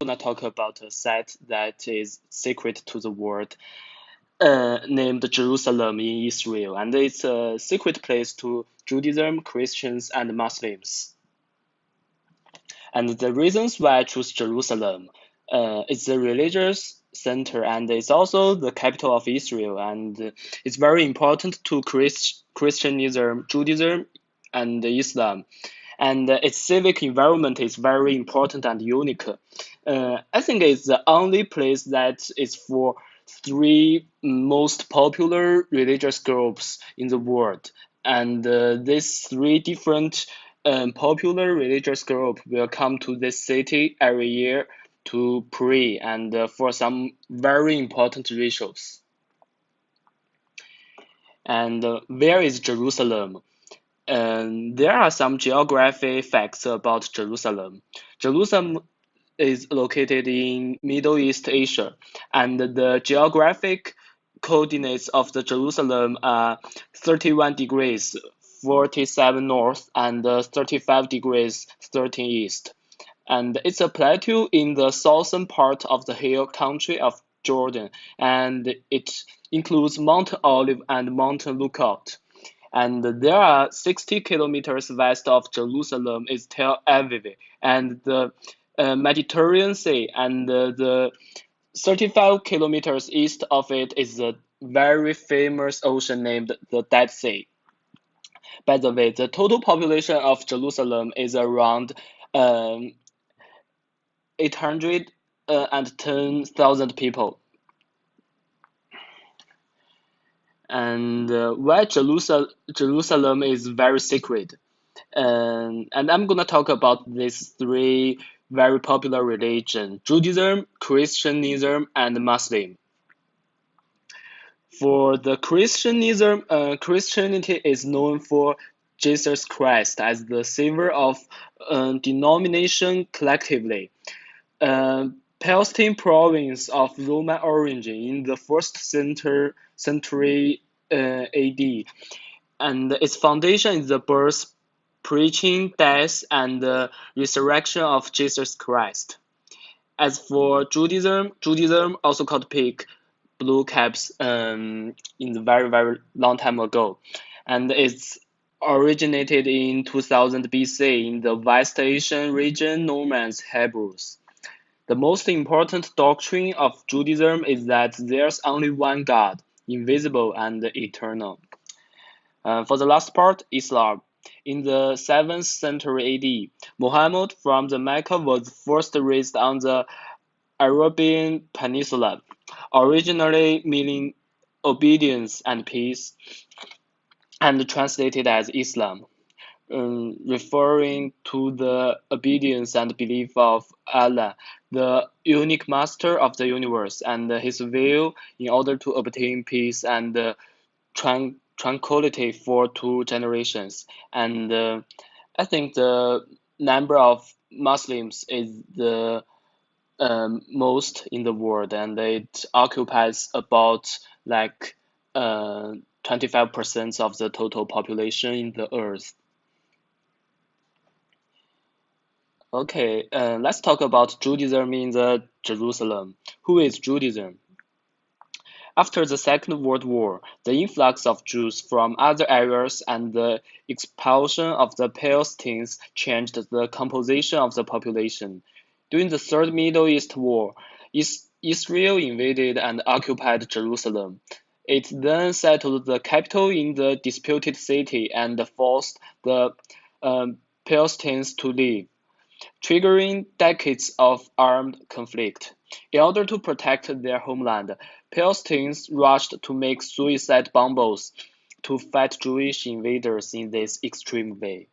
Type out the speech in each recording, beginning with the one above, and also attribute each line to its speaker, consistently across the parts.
Speaker 1: gonna talk about a site that is sacred to the world, named Jerusalem in Israel, and it's a sacred place to Judaism, Christians, and Muslims. And the reasons why I choose Jerusalem, it's a religious center and it's also the capital of Israel, and it's very important to Christianism, Judaism, and Islam. And its civic environment is very important and unique. I think it's the only place that is for three most popular religious groups in the world, and these three different popular religious groups will come to this city every year to pray and for some very important rituals. And where is Jerusalem? There are some geography facts about Jerusalem. Jerusalem is located in Middle East Asia, and the geographic coordinates of the Jerusalem are 31 degrees 47 north and 35 degrees 13 east. And it's a plateau in the southern part of the hill country of Jordan, and it includes Mount Olive and Mount Lookout. And there are 60 kilometers west of Jerusalem is Tel Aviv, and the Mediterranean Sea, and the 35 kilometers east of it is a very famous ocean named the Dead Sea. By the way, the total population of Jerusalem is around 810,000 people. And why Jerusalem is very sacred. And I'm gonna talk about these three very popular religion: Judaism, Christianism, and Muslim. For the Christianism, Christianity is known for Jesus Christ as the savior of denomination collectively. Palestine province of Roman origin in the first century AD, and its foundation is the birth, preaching, death, and the resurrection of Jesus Christ. As for Judaism, Judaism also called pig, blue caps, in the very long time ago, and it's originated in 2000 BC in the West Asian region known as Hebrews. The most important doctrine of Judaism is that there's only one God, invisible and eternal. For the last part, Islam. In the 7th century AD, Muhammad from the Mecca was first raised on the Arabian Peninsula, originally meaning obedience and peace, and translated as Islam, referring to the obedience and belief of Allah, the unique master of the universe, and his will in order to obtain peace and tranquility for two generations. And I think the number of Muslims is the most in the world, and it occupies about like 25% of the total population in the earth. Okay, let's talk about Judaism in the Jerusalem. Who is Judaism? After the Second World War, the influx of Jews from other areas and the expulsion of the Palestinians changed the composition of the population. During the Third Middle East War, Israel invaded and occupied Jerusalem. It then settled the capital in the disputed city and forced the Palestinians to leave, triggering decades of armed conflict. In order to protect their homeland, Palestinians rushed to make suicide bombs to fight Jewish invaders in this extreme way.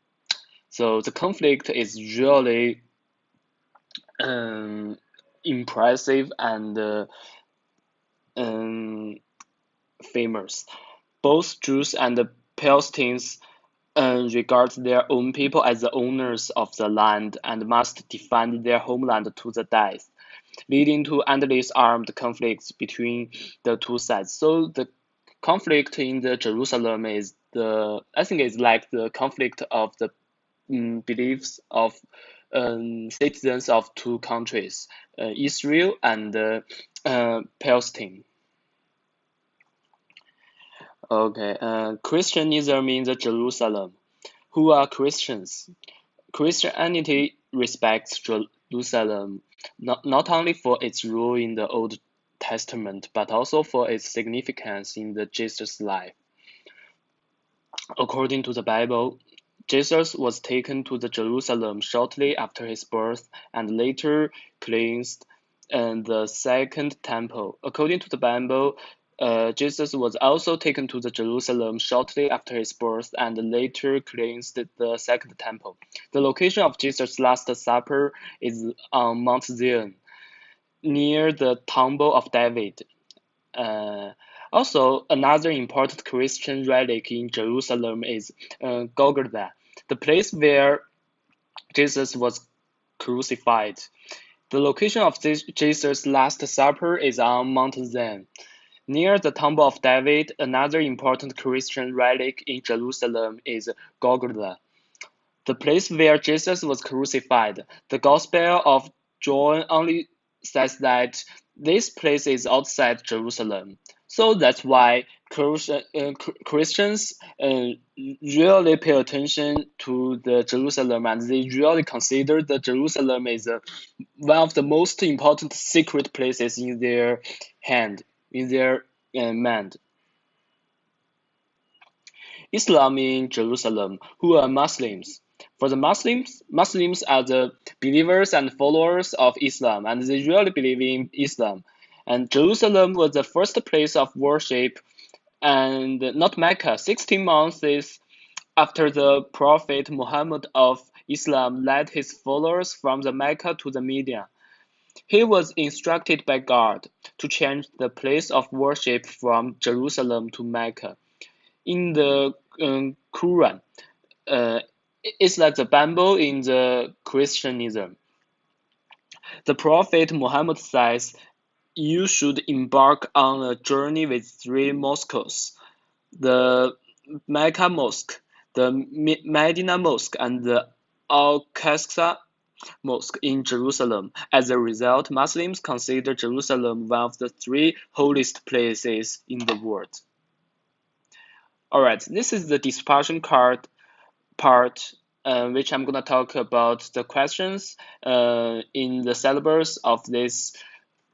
Speaker 1: So the conflict is really impressive and um, famous. Both Jews and Palestinians regard their own people as the owners of the land and must defend their homeland to the death, leading to endless armed conflicts between the two sides. So the conflict in the Jerusalem I think it's like the conflict of the beliefs of citizens of two countries, Israel and Palestine. Okay, Christianism in the Jerusalem. Who are Christians? Christianity respects Jerusalem not only for its role in the Old Testament, but also for its significance in the Jesus' life. According to the Bible, Jesus was taken to the Jerusalem shortly after his birth and later cleansed the second temple. According to the Bible, Jesus was also taken to the Jerusalem shortly after his birth and later cleansed the second temple. The location of Jesus' Last Supper is on Mount Zion, near the Tomb of David. Uh, Also, another important Christian relic in Jerusalem is Golgotha, the place where Jesus was crucified. The location of Jesus' Last Supper is on Mount Zion. Near the Tomb of David, another important Christian relic in Jerusalem is Golgotha, the place where Jesus was crucified. The Gospel of John only says that this place is outside Jerusalem. So that's why Christians really pay attention to the Jerusalem, and they really consider the Jerusalem is one of the most important secret places in their hand, in their mind. Islam in Jerusalem, who are Muslims. For the Muslims are the believers and followers of Islam, and they really believe in Islam. And Jerusalem was the first place of worship, and not Mecca. 16 months after the Prophet Muhammad of Islam led his followers from the Mecca to the Medina, he was instructed by God to change the place of worship from Jerusalem to Mecca. In the Quran, uh, it's like the Bible in the Christianism. The Prophet Muhammad says you should embark on a journey with three mosques: the Mecca Mosque, the Medina Mosque, and the Al-Aqsa Mosque in Jerusalem. As a result, Muslims consider Jerusalem one of the three holiest places in the world. Alright, this is the discussion card part, which I'm gonna talk about the questions in the syllabus of this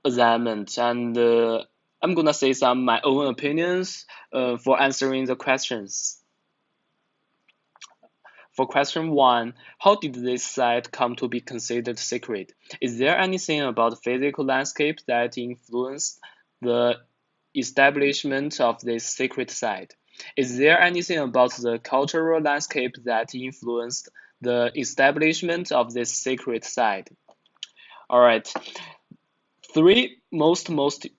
Speaker 1: assignment, and I'm gonna say some my own opinions for answering the questions. For question one, how did this site come to be considered sacred? Is there anything about physical landscape that influenced the establishment of this sacred site? Is there anything about the cultural landscape that influenced the establishment of this sacred site? All right, three most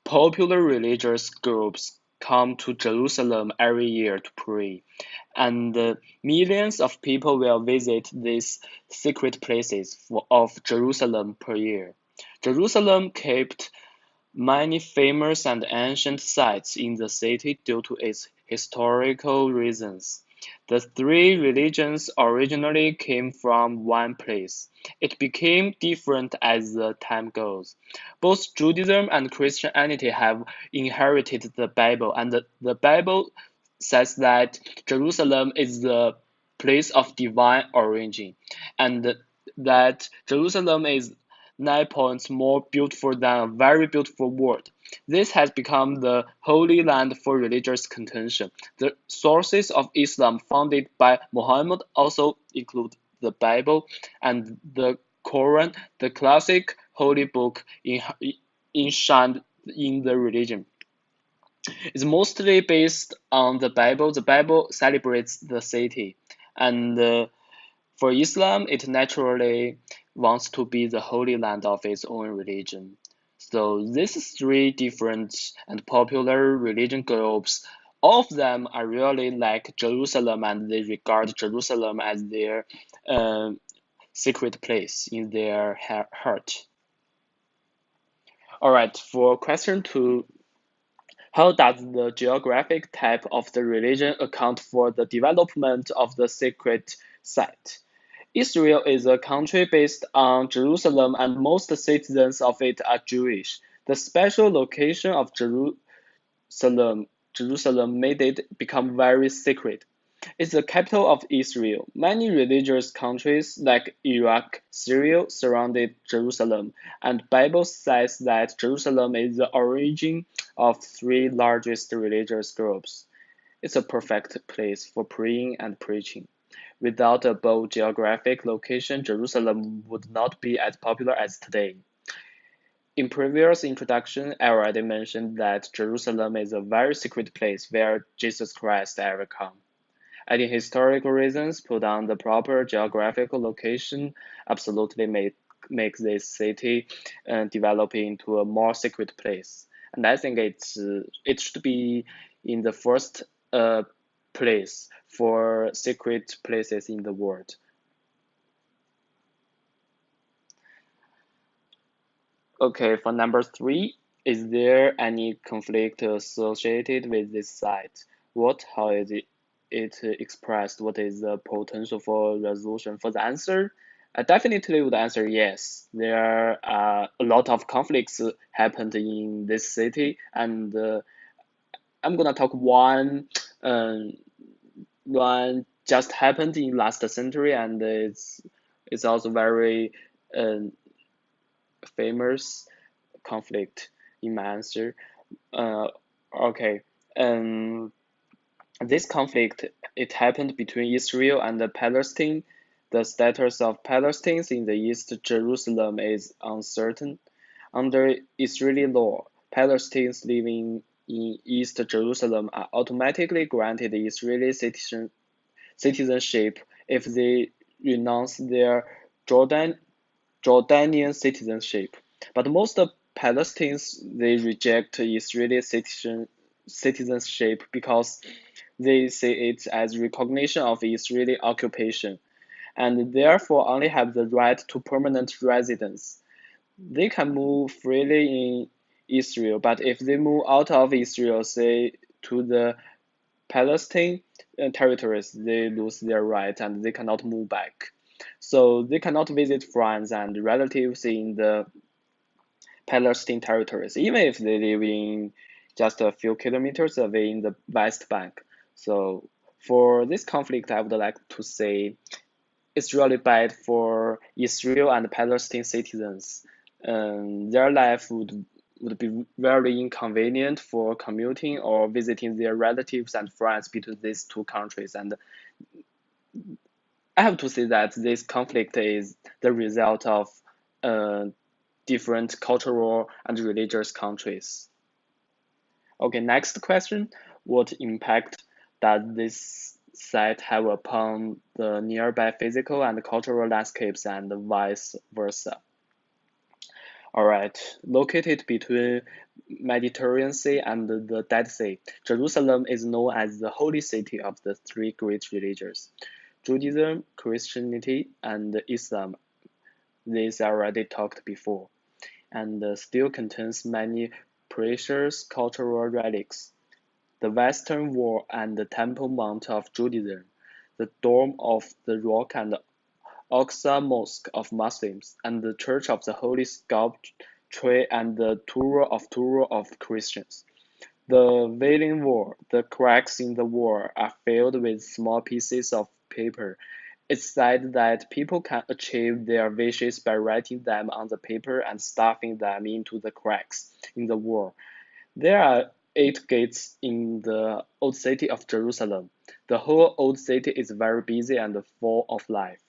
Speaker 1: popular religious groups come to Jerusalem every year to pray, and millions of people will visit these sacred places of Jerusalem per year. Jerusalem kept many famous and ancient sites in the city due to its historical reasons. The three religions originally came from one place. It became different as the time goes. Both Judaism and Christianity have inherited the Bible, and the Bible says that Jerusalem is the place of divine origin, and that Jerusalem is 9 points more beautiful than a very beautiful world. This has become the holy land for religious contention. The sources of Islam founded by Muhammad also include the Bible and the Quran, the classic holy book enshrined in the religion. It's mostly based on the Bible. The Bible celebrates the city, and for Islam, it naturally wants to be the holy land of its own religion. So these three different and popular religion groups, all of them are really like Jerusalem, and they regard Jerusalem as their uh, secret place in their heart. All right, for question two, how does the geographic type of the religion account for the development of the sacred site? Israel is a country based on Jerusalem, and most citizens of it are Jewish. The special location of Jerusalem, Jerusalem made it become very sacred. It's the capital of Israel. Many religious countries like Iraq, Syria surrounded Jerusalem, and Bible says that Jerusalem is the origin of three largest religious groups. It's a perfect place for praying and preaching. Without a bold geographic location, Jerusalem would not be as popular as today. In previous introduction, I already mentioned that Jerusalem is a very secret place where Jesus Christ ever come. Adding historical reasons put on the proper geographical location absolutely makes this city develop into a more secret place. And I think it should be in the first place for secret places in the world. Okay, for number three, is there any conflict associated with this site? How is it expressed? What is the potential for resolution? For the answer, I definitely would answer yes. There are a lot of conflicts happened in this city, and I'm gonna talk um, one just happened in last century, and it's also very um, famous conflict in my answer. Uh, okay. Um, this conflict it happened between Israel and Palestine. The status of Palestinians in the East Jerusalem is uncertain. Under Israeli law, Palestinians living in East Jerusalem are automatically granted Israeli citizenship if they renounce their Jordan Jordanian citizenship, but most Palestinians they reject Israeli citizenship because they see it as recognition of Israeli occupation, and therefore only have the right to permanent residence. They can move freely in Israel, but if they move out of Israel, say to the Palestine territories, they lose their right and they cannot move back. So they cannot visit friends and relatives in the Palestine territories, even if they live in just a few kilometers away in the West Bank. So for this conflict, I would like to say it's really bad for Israel and Palestine citizens. Their life would be very inconvenient for commuting or visiting their relatives and friends between these two countries. And I have to say that this conflict is the result of uh, different cultural and religious countries. Okay, next question. What impact does this site have upon the nearby physical and cultural landscapes and vice versa? All right, located between Mediterranean Sea and the Dead Sea, Jerusalem is known as the holy city of the three great religions, Judaism, Christianity, and Islam. These I already talked before, and still contains many precious cultural relics. The Western Wall and the Temple Mount of Judaism, the Dome of the Rock and Aqsa Mosque of Muslims, and the Church of the Holy Sepulchre and the Torah of Christians. The Wailing Wall, the cracks in the wall are filled with small pieces of paper. It's said that people can achieve their wishes by writing them on the paper and stuffing them into the cracks in the wall. There are 8 gates in the old city of Jerusalem. The whole old city is very busy and full of life.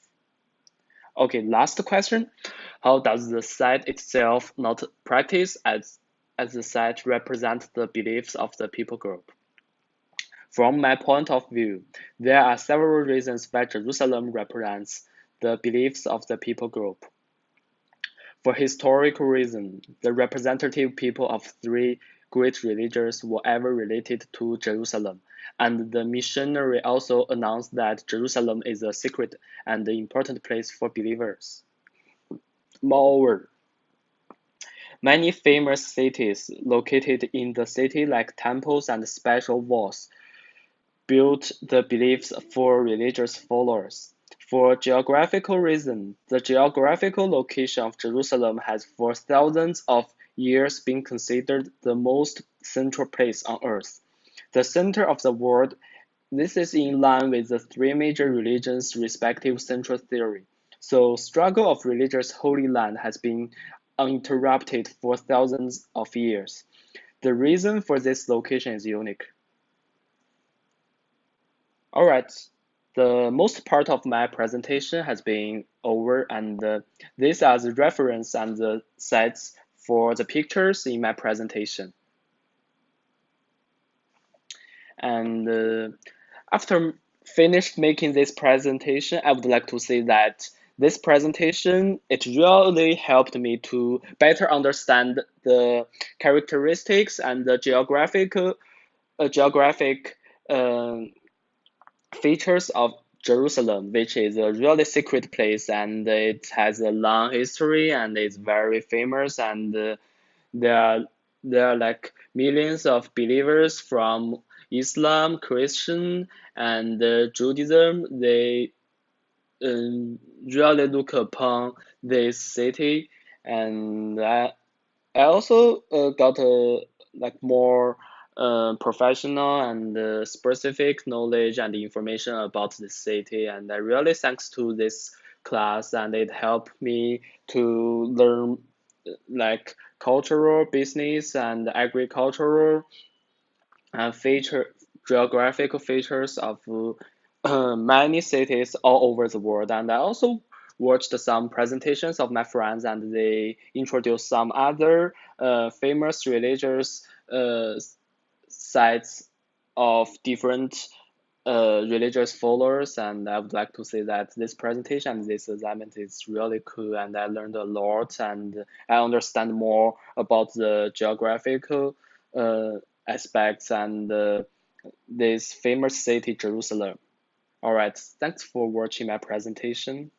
Speaker 1: Okay, last question. How does the site itself not practice as the site represent the beliefs of the people group? From my point of view, there are several reasons why Jerusalem represents the beliefs of the people group. For historical reasons, the representative people of three great religions were ever related to Jerusalem, and the missionary also announced that Jerusalem is a secret and important place for believers. Moreover, many famous cities located in the city like temples and special walls built the beliefs for religious followers. For geographical reason, the geographical location of Jerusalem has for thousands of years been considered the most central place on earth, the center of the world. This is in line with the three major religions' respective central theory. So, struggle of religious Holy Land has been uninterrupted for thousands of years. The reason for this location is unique. All right, the most part of my presentation has been over, and these are the reference and the sites for the pictures in my presentation. And after finished making this presentation, I would like to say that this presentation, it really helped me to better understand the characteristics and the geographic uh, features of Jerusalem, which is a really secret place, and it has a long history and it's very famous, and there are there are like millions of believers from Islam, Christian, and Judaism. They really look upon this city, and I also got a like more professional and specific knowledge and information about the city, and I really thanks to this class, and it helped me to learn like cultural, business, and agricultural feature geographical features of many cities all over the world. And I also watched some presentations of my friends, and they introduced some other famous religious sites of different religious followers. And I would like to say that this presentation and this assignment is really cool, and I learned a lot, and I understand more about the geographical uh, aspects and this famous city, Jerusalem. All right, thanks for watching my presentation.